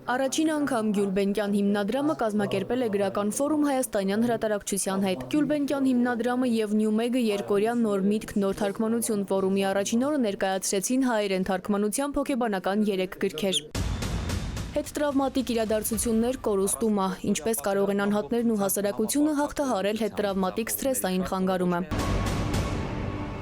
Առաջին անգամ Գյուլբենկյան հիմնադրամը կազմակերպել է գրական ֆորում հայաստանյան հրատարակչության հետ։ Գյուլբենկյան հիմնադրամը եւ Նյումեգը երկօրյա նոր միտք նոր թարգմանություն ֆորումի առաջին օրը ներկայացրեցին հայերեն թարգմանությամբ հոգեբանական 3 գրքեր։ Հետտրավմատիկ իրադարձություններ կորուստումը, ինչպես կարող են անհատներն ու հասարակությունը հաղթահարել հետտրավմատիկ սթրեսային խանգարումը։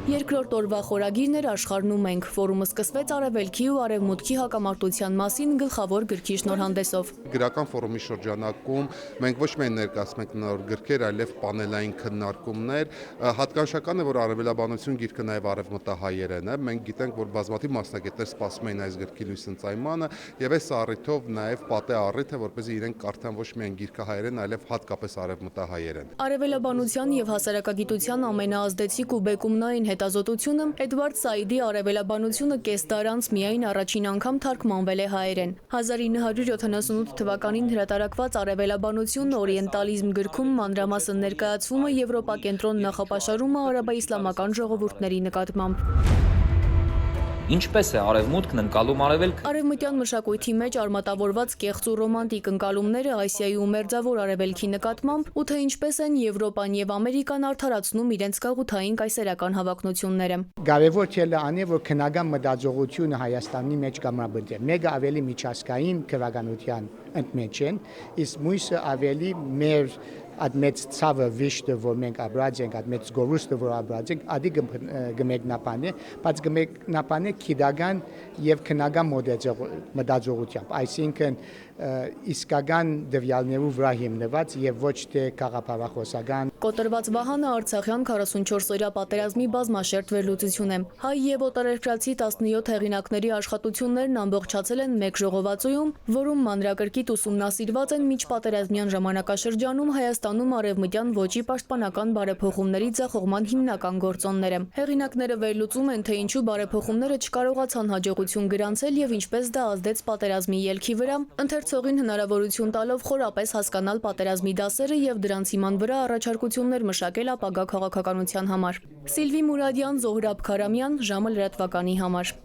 Երկրորդ օրվա խորագիրն էր աշխարհն ու մենք։ Ֆորումը սկսվեց արևելքի ու արևմուտքի հակամարտության մասին գլխավոր գրքի շնորհանդեսով։ Գրական ֆորումի շրջանակում մենք ոչ միայն ներկայացնում ենք նոր գրքեր, այլև պանելային քննարկումներ։ Հատկանշական է, որ արևելաբանություն գիրքը նաև արևմտահայերեն է։ Մենք գիտենք, որ բազմաթիվ մասնագետներ սպասում էին այս գրքի լույս ընծայմանը, եւ այս առիթով նաև պատե առիթ է, որպեսզի իրենք կարդան ոչ միայն գիրքը հայերեն, այլև հատկապես արևմտահայերեն։ Արևելաբանության եւ հասարակագիտության ամենաազդեցիկ ու բեկումնային հետազոտությունը Էդվարդ Սաիդի արևելաբանությունը կես դար անց միայն առաջին անգամ թարգմանվել է հայերեն։ 1978 թվականին հրատարակված արևելաբանություն օրիենտալիզմ գրքում մանրամասն ներկայացվում է Եվրոպակենտրոն նախապաշարումը արաբա-իսլամական ժողովուրդների նկատմամբ։ Ինչպես է արևմուտքն ընկալում արևելքը։ Արևմտյան մշակույթի մեջ արմատավորված կեղծ ու ռոմանտիկ ընկալումները Ասիայի ու մերձավոր արևելքի նկատմամբ ու թե ինչպես են Եվրոպան եւ Ամերիկան արդարացնում իրենց գաղութային կայսերական հավակնությունները։ Կարևոր չէ անի, որ քննական մտածողությունը Հայաստանի մեջ կամրաբնի։ Մեկը ավելի միջազգային քրագանության ընդմեջ են, իսկ մյուսը ավելի մեր այդ մեծ ցավը վիշտը, որ մենք ապրած ենք, այդ մեծ գորուստը, որ ապրած ենք, ադի գմեկնապան է, բայց գմեկնապան է քիդական եւ քննական մտածողությամբ, այսինքն իսկական դվյալներու վրա հիմնված եւ ոչ թե քաղաքապարախոսական։ Կոտրված Վահանը Արցախյան 44-օրյա պատերազմի բազմաշերտ վերլուծություն է։ Հայ եւ օտարերկրացի 17 հեղինակների աշխատություններն ամբողջացել են մեկ ժողովածոյում, որում մանրակրկիտ ուսումնասիրված են միջպատերազմյան ժամանակաշրջանում Հայաստանում արևմտյան ոճի պաշտպանական բարեփոխումների ձախողման հիմնական գործոնները։ Հեղինակները վերլուծում են, թե ինչու բարեփոխումները չկարողացան հաջողություն գրանցել եւ ինչպես դա ազդեց պատերազմի ելքի վրա, ընթերցողին հնարավորություն տալով խորապես հասկանալ պատերազմի դասերը եւ դրանց հիման վրա առաջարկություններ մշակել ապագա քաղաքականության համար։ Սիլվի Մուրադյան, Զոհրաբ Քարամյան, ժամը լրատվականի համար։